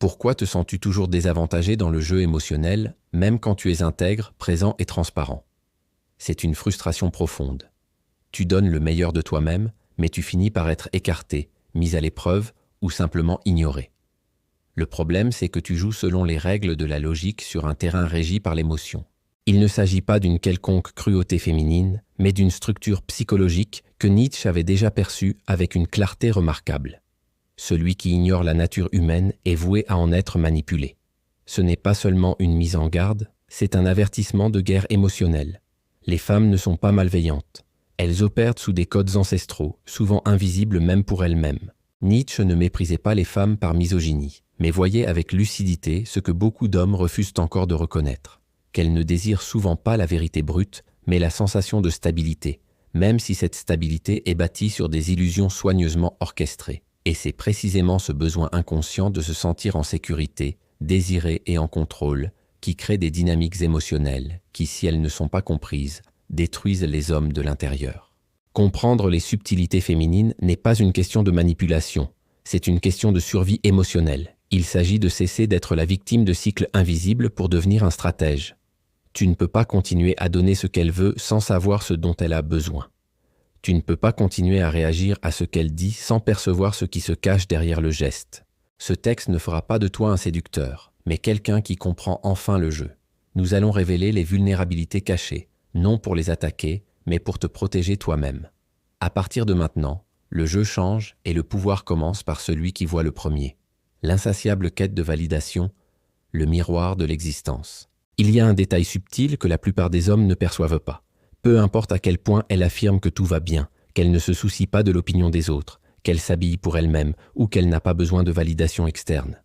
Pourquoi te sens-tu toujours désavantagé dans le jeu émotionnel, même quand tu es intègre, présent et transparent? C'est une frustration profonde. Tu donnes le meilleur de toi-même, mais tu finis par être écarté, mis à l'épreuve ou simplement ignoré. Le problème, c'est que tu joues selon les règles de la logique sur un terrain régi par l'émotion. Il ne s'agit pas d'une quelconque cruauté féminine, mais d'une structure psychologique que Nietzsche avait déjà perçue avec une clarté remarquable. Celui qui ignore la nature humaine est voué à en être manipulé. Ce n'est pas seulement une mise en garde, c'est un avertissement de guerre émotionnelle. Les femmes ne sont pas malveillantes. Elles opèrent sous des codes ancestraux, souvent invisibles même pour elles-mêmes. Nietzsche ne méprisait pas les femmes par misogynie, mais voyait avec lucidité ce que beaucoup d'hommes refusent encore de reconnaître, qu'elles ne désirent souvent pas la vérité brute, mais la sensation de stabilité, même si cette stabilité est bâtie sur des illusions soigneusement orchestrées. Et c'est précisément ce besoin inconscient de se sentir en sécurité, désiré et en contrôle, qui crée des dynamiques émotionnelles qui, si elles ne sont pas comprises, détruisent les hommes de l'intérieur. Comprendre les subtilités féminines n'est pas une question de manipulation, c'est une question de survie émotionnelle. Il s'agit de cesser d'être la victime de cycles invisibles pour devenir un stratège. Tu ne peux pas continuer à donner ce qu'elle veut sans savoir ce dont elle a besoin. Tu ne peux pas continuer à réagir à ce qu'elle dit sans percevoir ce qui se cache derrière le geste. Ce texte ne fera pas de toi un séducteur, mais quelqu'un qui comprend enfin le jeu. Nous allons révéler les vulnérabilités cachées, non pour les attaquer, mais pour te protéger toi-même. À partir de maintenant, le jeu change et le pouvoir commence par celui qui voit le premier. L'insatiable quête de validation, le miroir de l'existence. Il y a un détail subtil que la plupart des hommes ne perçoivent pas. Peu importe à quel point elle affirme que tout va bien, qu'elle ne se soucie pas de l'opinion des autres, qu'elle s'habille pour elle-même ou qu'elle n'a pas besoin de validation externe.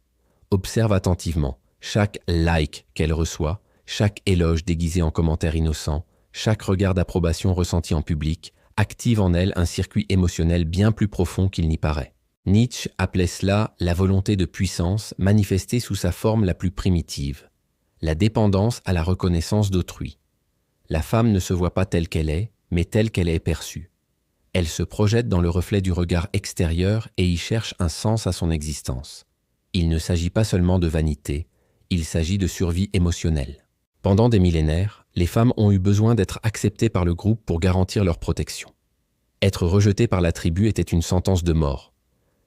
Observe attentivement chaque like qu'elle reçoit, chaque éloge déguisé en commentaire innocent, chaque regard d'approbation ressenti en public, active en elle un circuit émotionnel bien plus profond qu'il n'y paraît. Nietzsche appelait cela la volonté de puissance manifestée sous sa forme la plus primitive, la dépendance à la reconnaissance d'autrui. La femme ne se voit pas telle qu'elle est, mais telle qu'elle est perçue. Elle se projette dans le reflet du regard extérieur et y cherche un sens à son existence. Il ne s'agit pas seulement de vanité, il s'agit de survie émotionnelle. Pendant des millénaires, les femmes ont eu besoin d'être acceptées par le groupe pour garantir leur protection. Être rejetée par la tribu était une sentence de mort.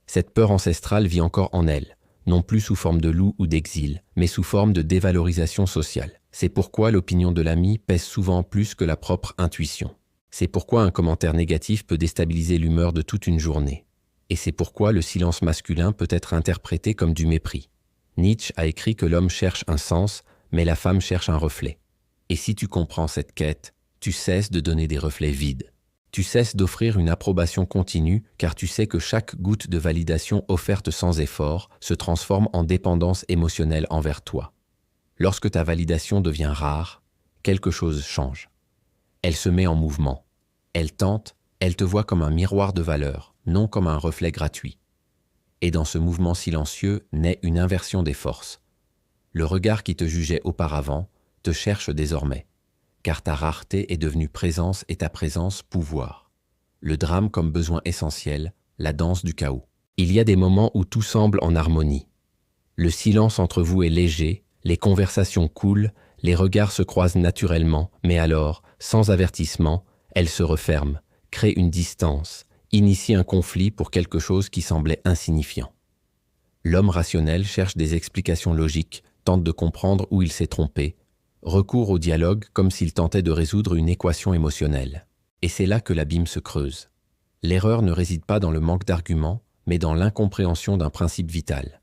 Cette peur ancestrale vit encore en elles, non plus sous forme de loup ou d'exil, mais sous forme de dévalorisation sociale. C'est pourquoi l'opinion de l'ami pèse souvent plus que la propre intuition. C'est pourquoi un commentaire négatif peut déstabiliser l'humeur de toute une journée. Et c'est pourquoi le silence masculin peut être interprété comme du mépris. Nietzsche a écrit que l'homme cherche un sens, mais la femme cherche un reflet. Et si tu comprends cette quête, tu cesses de donner des reflets vides. Tu cesses d'offrir une approbation continue car tu sais que chaque goutte de validation offerte sans effort se transforme en dépendance émotionnelle envers toi. Lorsque ta validation devient rare, quelque chose change. Elle se met en mouvement. Elle tente, elle te voit comme un miroir de valeur, non comme un reflet gratuit. Et dans ce mouvement silencieux naît une inversion des forces. Le regard qui te jugeait auparavant te cherche désormais, car ta rareté est devenue présence et ta présence pouvoir. Le drame comme besoin essentiel, la danse du chaos. Il y a des moments où tout semble en harmonie. Le silence entre vous est léger, les conversations coulent, les regards se croisent naturellement, mais alors, sans avertissement, elles se referment, créent une distance, initient un conflit pour quelque chose qui semblait insignifiant. L'homme rationnel cherche des explications logiques, tente de comprendre où il s'est trompé, recourt au dialogue comme s'il tentait de résoudre une équation émotionnelle. Et c'est là que l'abîme se creuse. L'erreur ne réside pas dans le manque d'arguments, mais dans l'incompréhension d'un principe vital.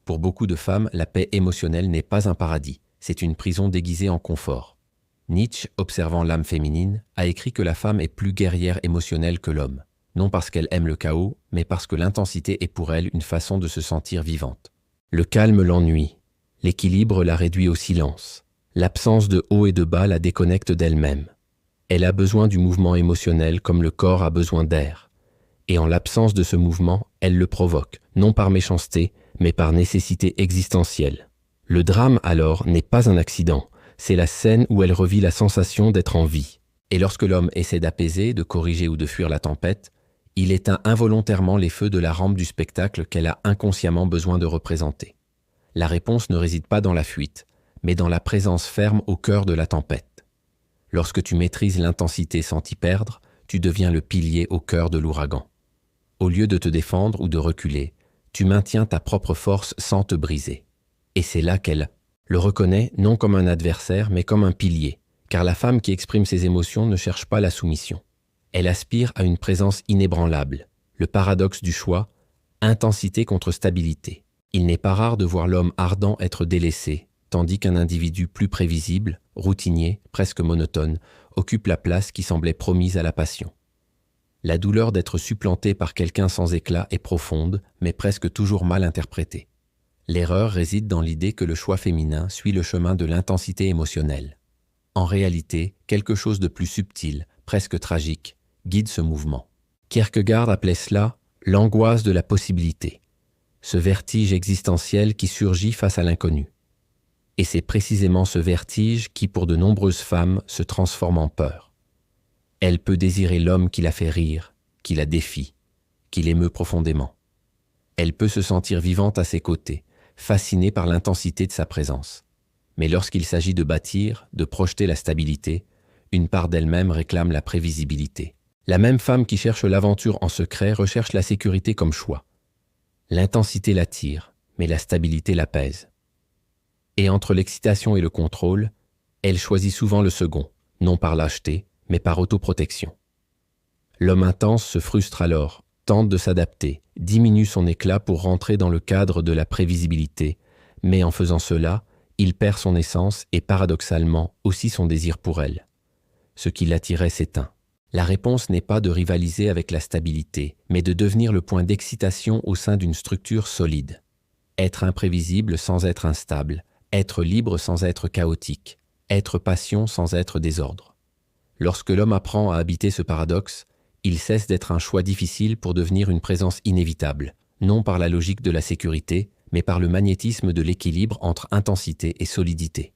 Pour beaucoup de femmes, la paix émotionnelle n'est pas un paradis, c'est une prison déguisée en confort. Nietzsche, observant l'âme féminine, a écrit que la femme est plus guerrière émotionnelle que l'homme, non parce qu'elle aime le chaos, mais parce que l'intensité est pour elle une façon de se sentir vivante. Le calme l'ennuie, l'équilibre la réduit au silence. L'absence de haut et de bas la déconnecte d'elle-même. Elle a besoin du mouvement émotionnel comme le corps a besoin d'air. Et en l'absence de ce mouvement, elle le provoque, non par méchanceté, mais par nécessité existentielle. Le drame, alors, n'est pas un accident, c'est la scène où elle revit la sensation d'être en vie. Et lorsque l'homme essaie d'apaiser, de corriger ou de fuir la tempête, il éteint involontairement les feux de la rampe du spectacle qu'elle a inconsciemment besoin de représenter. La réponse ne réside pas dans la fuite, mais dans la présence ferme au cœur de la tempête. Lorsque tu maîtrises l'intensité sans t'y perdre, tu deviens le pilier au cœur de l'ouragan. Au lieu de te défendre ou de reculer, tu maintiens ta propre force sans te briser. Et c'est là qu'elle le reconnaît non comme un adversaire, mais comme un pilier, car la femme qui exprime ses émotions ne cherche pas la soumission. Elle aspire à une présence inébranlable, le paradoxe du choix, intensité contre stabilité. Il n'est pas rare de voir l'homme ardent être délaissé, tandis qu'un individu plus prévisible, routinier, presque monotone, occupe la place qui semblait promise à la passion. La douleur d'être supplanté par quelqu'un sans éclat est profonde, mais presque toujours mal interprétée. L'erreur réside dans l'idée que le choix féminin suit le chemin de l'intensité émotionnelle. En réalité, quelque chose de plus subtil, presque tragique, guide ce mouvement. Kierkegaard appelait cela l'angoisse de la possibilité, ce vertige existentiel qui surgit face à l'inconnu. Et c'est précisément ce vertige qui, pour de nombreuses femmes, se transforme en peur. Elle peut désirer l'homme qui la fait rire, qui la défie, qui l'émeut profondément. Elle peut se sentir vivante à ses côtés, fascinée par l'intensité de sa présence. Mais lorsqu'il s'agit de bâtir, de projeter la stabilité, une part d'elle-même réclame la prévisibilité. La même femme qui cherche l'aventure en secret recherche la sécurité comme choix. L'intensité l'attire, mais la stabilité l'apaise. Et entre l'excitation et le contrôle, elle choisit souvent le second, non par lâcheté, mais par autoprotection. L'homme intense se frustre alors, tente de s'adapter, diminue son éclat pour rentrer dans le cadre de la prévisibilité, mais en faisant cela, il perd son essence et paradoxalement aussi son désir pour elle. Ce qui l'attirait s'éteint. La réponse n'est pas de rivaliser avec la stabilité, mais de devenir le point d'excitation au sein d'une structure solide. Être imprévisible sans être instable, être libre sans être chaotique, être passion sans être désordre. Lorsque l'homme apprend à habiter ce paradoxe, il cesse d'être un choix difficile pour devenir une présence inévitable, non par la logique de la sécurité, mais par le magnétisme de l'équilibre entre intensité et solidité.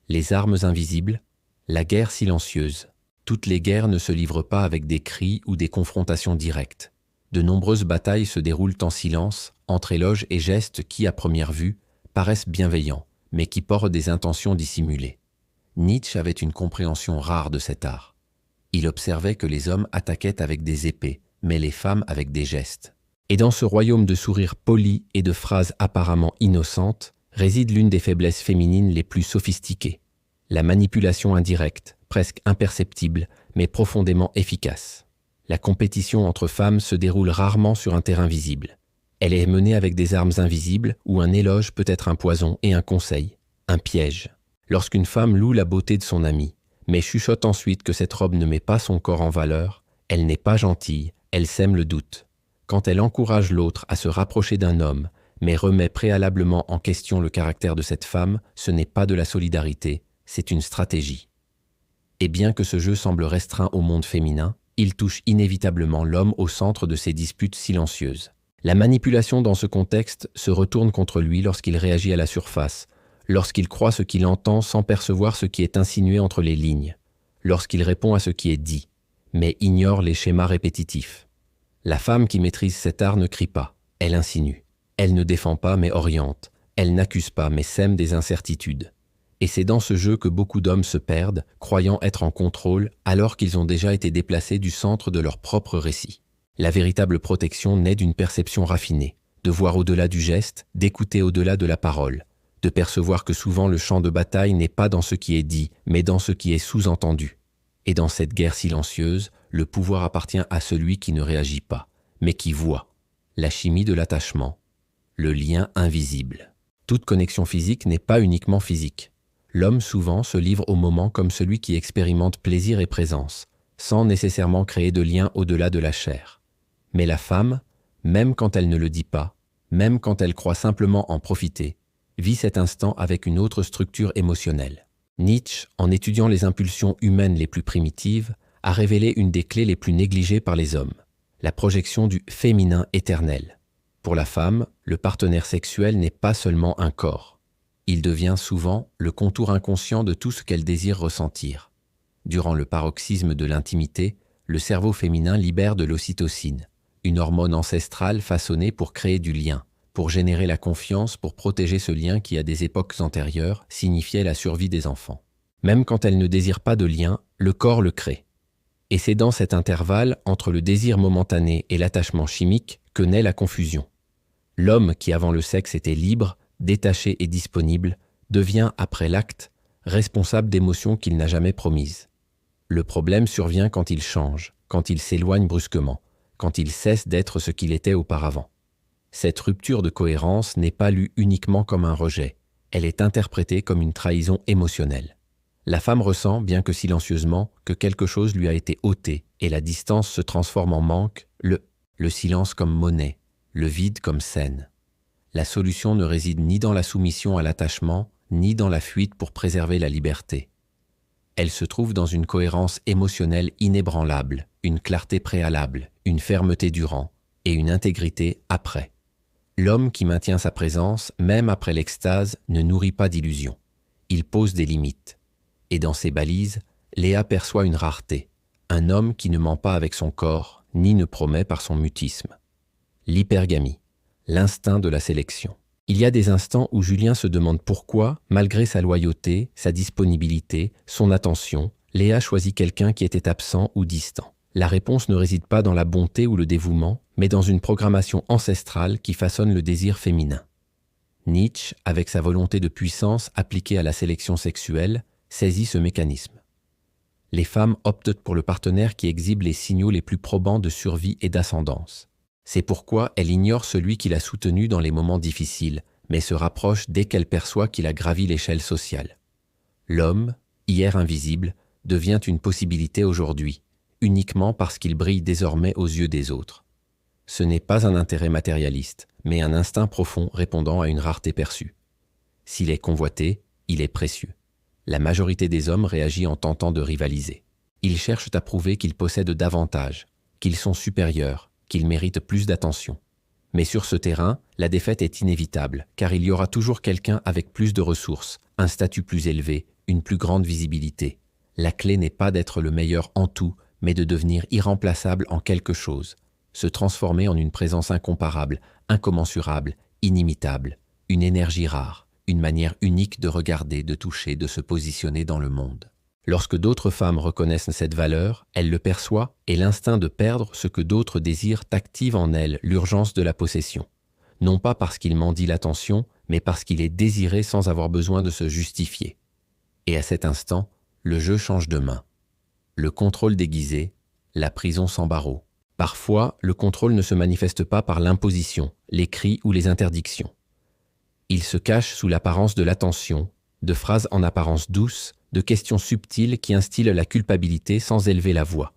Les armes invisibles, la guerre silencieuse. Toutes les guerres ne se livrent pas avec des cris ou des confrontations directes. De nombreuses batailles se déroulent en silence, entre éloges et gestes qui, à première vue, paraissent bienveillants, mais qui portent des intentions dissimulées. Nietzsche avait une compréhension rare de cet art. Il observait que les hommes attaquaient avec des épées, mais les femmes avec des gestes. Et dans ce royaume de sourires polis et de phrases apparemment innocentes, réside l'une des faiblesses féminines les plus sophistiquées. La manipulation indirecte, presque imperceptible, mais profondément efficace. La compétition entre femmes se déroule rarement sur un terrain visible. Elle est menée avec des armes invisibles où un éloge peut être un poison et un conseil, un piège. Lorsqu'une femme loue la beauté de son amie, mais chuchote ensuite que cette robe ne met pas son corps en valeur, elle n'est pas gentille, elle sème le doute. Quand elle encourage l'autre à se rapprocher d'un homme, mais remet préalablement en question le caractère de cette femme, ce n'est pas de la solidarité, c'est une stratégie. Et bien que ce jeu semble restreint au monde féminin, il touche inévitablement l'homme au centre de ces disputes silencieuses. La manipulation dans ce contexte se retourne contre lui lorsqu'il réagit à la surface, lorsqu'il croit ce qu'il entend sans percevoir ce qui est insinué entre les lignes, lorsqu'il répond à ce qui est dit, mais ignore les schémas répétitifs. La femme qui maîtrise cet art ne crie pas, elle insinue. Elle ne défend pas mais oriente, elle n'accuse pas mais sème des incertitudes. Et c'est dans ce jeu que beaucoup d'hommes se perdent, croyant être en contrôle alors qu'ils ont déjà été déplacés du centre de leur propre récit. La véritable protection naît d'une perception raffinée, de voir au-delà du geste, d'écouter au-delà de la parole, de percevoir que souvent le champ de bataille n'est pas dans ce qui est dit, mais dans ce qui est sous-entendu. Et dans cette guerre silencieuse, le pouvoir appartient à celui qui ne réagit pas, mais qui voit. La chimie de l'attachement, le lien invisible. Toute connexion physique n'est pas uniquement physique. L'homme souvent se livre au moment comme celui qui expérimente plaisir et présence, sans nécessairement créer de lien au-delà de la chair. Mais la femme, même quand elle ne le dit pas, même quand elle croit simplement en profiter, vit cet instant avec une autre structure émotionnelle. Nietzsche, en étudiant les impulsions humaines les plus primitives, a révélé une des clés les plus négligées par les hommes, la projection du féminin éternel. Pour la femme, le partenaire sexuel n'est pas seulement un corps. Il devient souvent le contour inconscient de tout ce qu'elle désire ressentir. Durant le paroxysme de l'intimité, le cerveau féminin libère de l'ocytocine, une hormone ancestrale façonnée pour créer du lien, pour générer la confiance, pour protéger ce lien qui, à des époques antérieures, signifiait la survie des enfants. Même quand elle ne désire pas de lien, le corps le crée. Et c'est dans cet intervalle entre le désir momentané et l'attachement chimique que naît la confusion. L'homme qui avant le sexe était libre, détaché et disponible, devient, après l'acte, responsable d'émotions qu'il n'a jamais promises. Le problème survient quand il change, quand il s'éloigne brusquement, quand il cesse d'être ce qu'il était auparavant. Cette rupture de cohérence n'est pas lue uniquement comme un rejet, elle est interprétée comme une trahison émotionnelle. La femme ressent, bien que silencieusement, que quelque chose lui a été ôté et la distance se transforme en manque, le silence comme monnaie, le vide comme scène. La solution ne réside ni dans la soumission à l'attachement, ni dans la fuite pour préserver la liberté. Elle se trouve dans une cohérence émotionnelle inébranlable, une clarté préalable, une fermeté durant et une intégrité après. L'homme qui maintient sa présence, même après l'extase, ne nourrit pas d'illusions. Il pose des limites. Et dans ces balises, Léa perçoit une rareté, un homme qui ne ment pas avec son corps, ni ne promet par son mutisme. L'hypergamie, l'instinct de la sélection. Il y a des instants où Julien se demande pourquoi, malgré sa loyauté, sa disponibilité, son attention, Léa choisit quelqu'un qui était absent ou distant. La réponse ne réside pas dans la bonté ou le dévouement, mais dans une programmation ancestrale qui façonne le désir féminin. Nietzsche, avec sa volonté de puissance appliquée à la sélection sexuelle, saisit ce mécanisme. Les femmes optent pour le partenaire qui exhibe les signaux les plus probants de survie et d'ascendance. C'est pourquoi elle ignore celui qui l'a soutenu dans les moments difficiles, mais se rapproche dès qu'elle perçoit qu'il a gravi l'échelle sociale. L'homme, hier invisible, devient une possibilité aujourd'hui, uniquement parce qu'il brille désormais aux yeux des autres. Ce n'est pas un intérêt matérialiste, mais un instinct profond répondant à une rareté perçue. S'il est convoité, il est précieux. La majorité des hommes réagit en tentant de rivaliser. Ils cherchent à prouver qu'ils possèdent davantage, qu'ils sont supérieurs, qu'ils méritent plus d'attention. Mais sur ce terrain, la défaite est inévitable, car il y aura toujours quelqu'un avec plus de ressources, un statut plus élevé, une plus grande visibilité. La clé n'est pas d'être le meilleur en tout, mais de devenir irremplaçable en quelque chose, se transformer en une présence incomparable, incommensurable, inimitable, une énergie rare, une manière unique de regarder, de toucher, de se positionner dans le monde. Lorsque d'autres femmes reconnaissent cette valeur, elles le perçoivent et l'instinct de perdre ce que d'autres désirent active en elles l'urgence de la possession. Non pas parce qu'il mendie l'attention, mais parce qu'il est désiré sans avoir besoin de se justifier. Et à cet instant, le jeu change de main. Le contrôle déguisé, la prison sans barreaux. Parfois, le contrôle ne se manifeste pas par l'imposition, les cris ou les interdictions. Il se cache sous l'apparence de l'attention, de phrases en apparence douces, de questions subtiles qui instillent la culpabilité sans élever la voix.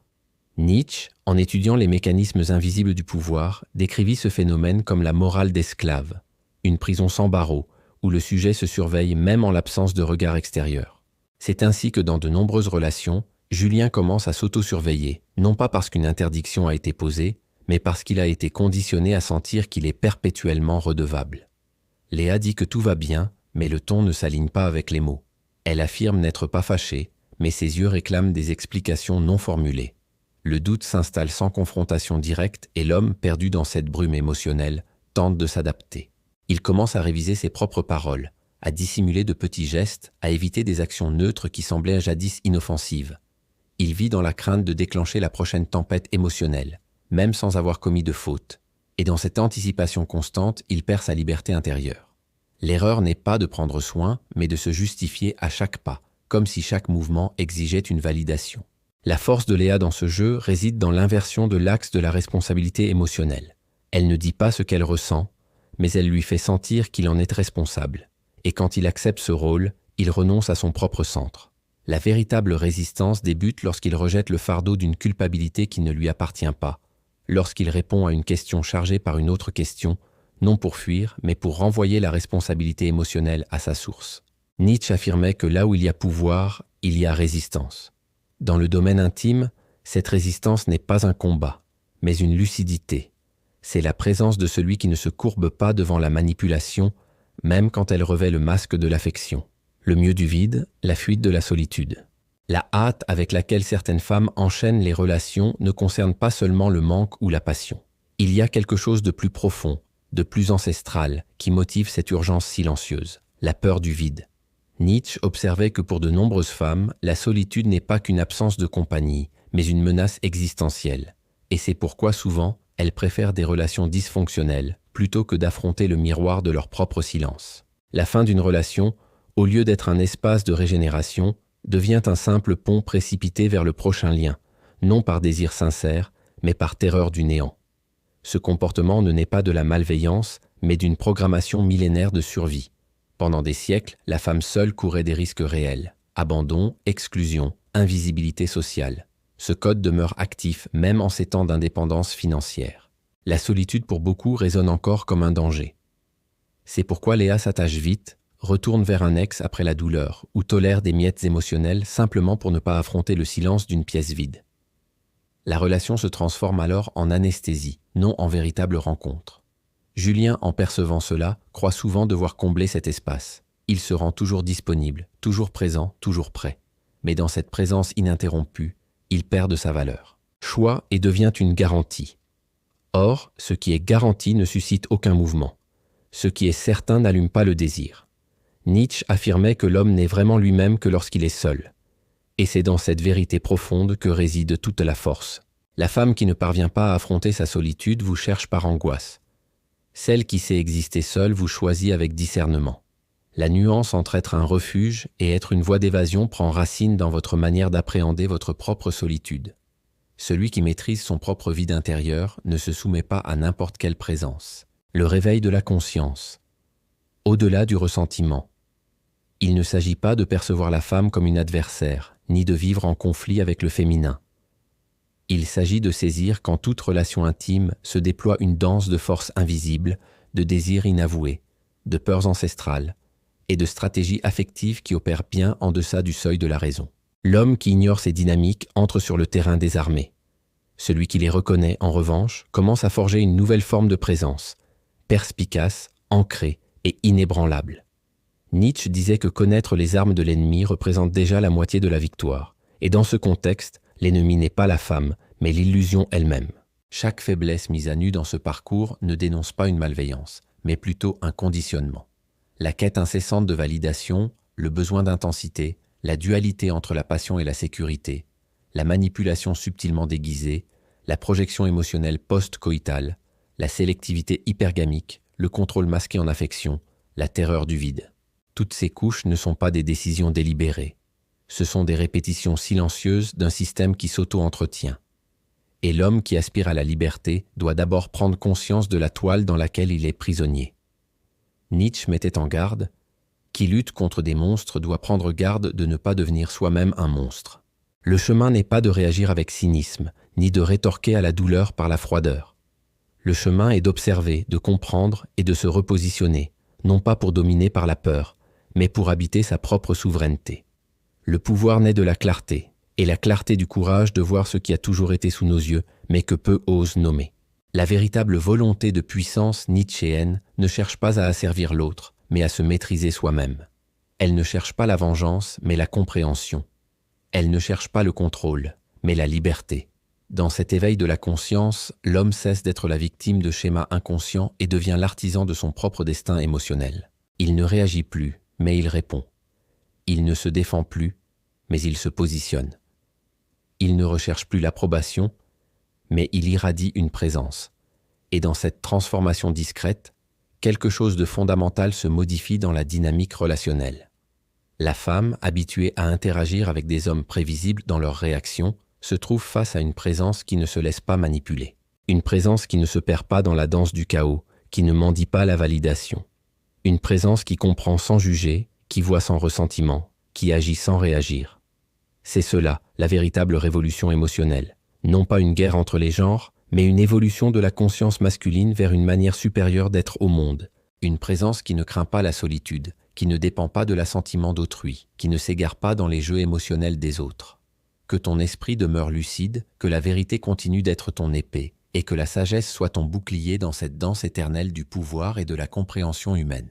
Nietzsche, en étudiant les mécanismes invisibles du pouvoir, décrivit ce phénomène comme la morale d'esclave, une prison sans barreaux, où le sujet se surveille même en l'absence de regard extérieur. C'est ainsi que dans de nombreuses relations, Julien commence à s'auto-surveiller, non pas parce qu'une interdiction a été posée, mais parce qu'il a été conditionné à sentir qu'il est perpétuellement redevable. Léa dit que tout va bien, mais le ton ne s'aligne pas avec les mots. Elle affirme n'être pas fâchée, mais ses yeux réclament des explications non formulées. Le doute s'installe sans confrontation directe et l'homme, perdu dans cette brume émotionnelle, tente de s'adapter. Il commence à réviser ses propres paroles, à dissimuler de petits gestes, à éviter des actions neutres qui semblaient jadis inoffensives. Il vit dans la crainte de déclencher la prochaine tempête émotionnelle, même sans avoir commis de faute. Et dans cette anticipation constante, il perd sa liberté intérieure. L'erreur n'est pas de prendre soin, mais de se justifier à chaque pas, comme si chaque mouvement exigeait une validation. La force de Léa dans ce jeu réside dans l'inversion de l'axe de la responsabilité émotionnelle. Elle ne dit pas ce qu'elle ressent, mais elle lui fait sentir qu'il en est responsable. Et quand il accepte ce rôle, il renonce à son propre centre. La véritable résistance débute lorsqu'il rejette le fardeau d'une culpabilité qui ne lui appartient pas, lorsqu'il répond à une question chargée par une autre question, non pour fuir, mais pour renvoyer la responsabilité émotionnelle à sa source. Nietzsche affirmait que là où il y a pouvoir, il y a résistance. Dans le domaine intime, cette résistance n'est pas un combat, mais une lucidité. C'est la présence de celui qui ne se courbe pas devant la manipulation, même quand elle revêt le masque de l'affection. Le mieux du vide, la fuite de la solitude. La hâte avec laquelle certaines femmes enchaînent les relations ne concerne pas seulement le manque ou la passion. Il y a quelque chose de plus profond, de plus ancestrale, qui motive cette urgence silencieuse, la peur du vide. Nietzsche observait que pour de nombreuses femmes, la solitude n'est pas qu'une absence de compagnie, mais une menace existentielle. Et c'est pourquoi souvent, elles préfèrent des relations dysfonctionnelles, plutôt que d'affronter le miroir de leur propre silence. La fin d'une relation, au lieu d'être un espace de régénération, devient un simple pont précipité vers le prochain lien, non par désir sincère, mais par terreur du néant. Ce comportement ne naît pas de la malveillance, mais d'une programmation millénaire de survie. Pendant des siècles, la femme seule courait des risques réels. Abandon, exclusion, invisibilité sociale. Ce code demeure actif même en ces temps d'indépendance financière. La solitude pour beaucoup résonne encore comme un danger. C'est pourquoi Léa s'attache vite, retourne vers un ex après la douleur ou tolère des miettes émotionnelles simplement pour ne pas affronter le silence d'une pièce vide. La relation se transforme alors en anesthésie, non en véritable rencontre. Julien, en percevant cela, croit souvent devoir combler cet espace. Il se rend toujours disponible, toujours présent, toujours prêt. Mais dans cette présence ininterrompue, il perd de sa valeur. Choix et devient une garantie. Or, ce qui est garanti ne suscite aucun mouvement. Ce qui est certain n'allume pas le désir. Nietzsche affirmait que l'homme n'est vraiment lui-même que lorsqu'il est seul. Et c'est dans cette vérité profonde que réside toute la force. La femme qui ne parvient pas à affronter sa solitude vous cherche par angoisse. Celle qui sait exister seule vous choisit avec discernement. La nuance entre être un refuge et être une voie d'évasion prend racine dans votre manière d'appréhender votre propre solitude. Celui qui maîtrise son propre vide intérieur ne se soumet pas à n'importe quelle présence. Le réveil de la conscience. Au-delà du ressentiment. Il ne s'agit pas de percevoir la femme comme une adversaire, ni de vivre en conflit avec le féminin. Il s'agit de saisir qu'en toute relation intime se déploie une danse de forces invisibles, de désirs inavoués, de peurs ancestrales, et de stratégies affectives qui opèrent bien en deçà du seuil de la raison. L'homme qui ignore ces dynamiques entre sur le terrain désarmé. Celui qui les reconnaît, en revanche, commence à forger une nouvelle forme de présence, perspicace, ancrée et inébranlable. Nietzsche disait que connaître les armes de l'ennemi représente déjà la moitié de la victoire, et dans ce contexte, l'ennemi n'est pas la femme, mais l'illusion elle-même. Chaque faiblesse mise à nu dans ce parcours ne dénonce pas une malveillance, mais plutôt un conditionnement. La quête incessante de validation, le besoin d'intensité, la dualité entre la passion et la sécurité, la manipulation subtilement déguisée, la projection émotionnelle post-coïtale, la sélectivité hypergamique, le contrôle masqué en affection, la terreur du vide. Toutes ces couches ne sont pas des décisions délibérées. Ce sont des répétitions silencieuses d'un système qui s'auto-entretient. Et l'homme qui aspire à la liberté doit d'abord prendre conscience de la toile dans laquelle il est prisonnier. Nietzsche mettait en garde « Qui lutte contre des monstres doit prendre garde de ne pas devenir soi-même un monstre ». Le chemin n'est pas de réagir avec cynisme, ni de rétorquer à la douleur par la froideur. Le chemin est d'observer, de comprendre et de se repositionner, non pas pour dominer par la peur, mais pour habiter sa propre souveraineté. Le pouvoir naît de la clarté, et la clarté du courage de voir ce qui a toujours été sous nos yeux, mais que peu osent nommer. La véritable volonté de puissance nietzschéenne ne cherche pas à asservir l'autre, mais à se maîtriser soi-même. Elle ne cherche pas la vengeance, mais la compréhension. Elle ne cherche pas le contrôle, mais la liberté. Dans cet éveil de la conscience, l'homme cesse d'être la victime de schémas inconscients et devient l'artisan de son propre destin émotionnel. Il ne réagit plus, mais il répond. Il ne se défend plus, mais il se positionne. Il ne recherche plus l'approbation, mais il irradie une présence. Et dans cette transformation discrète, quelque chose de fondamental se modifie dans la dynamique relationnelle. La femme, habituée à interagir avec des hommes prévisibles dans leurs réactions, se trouve face à une présence qui ne se laisse pas manipuler. Une présence qui ne se perd pas dans la danse du chaos, qui ne mendie pas la validation. Une présence qui comprend sans juger, qui voit sans ressentiment, qui agit sans réagir. C'est cela, la véritable révolution émotionnelle. Non pas une guerre entre les genres, mais une évolution de la conscience masculine vers une manière supérieure d'être au monde. Une présence qui ne craint pas la solitude, qui ne dépend pas de l'assentiment d'autrui, qui ne s'égare pas dans les jeux émotionnels des autres. Que ton esprit demeure lucide, que la vérité continue d'être ton épée, et que la sagesse soit ton bouclier dans cette danse éternelle du pouvoir et de la compréhension humaine.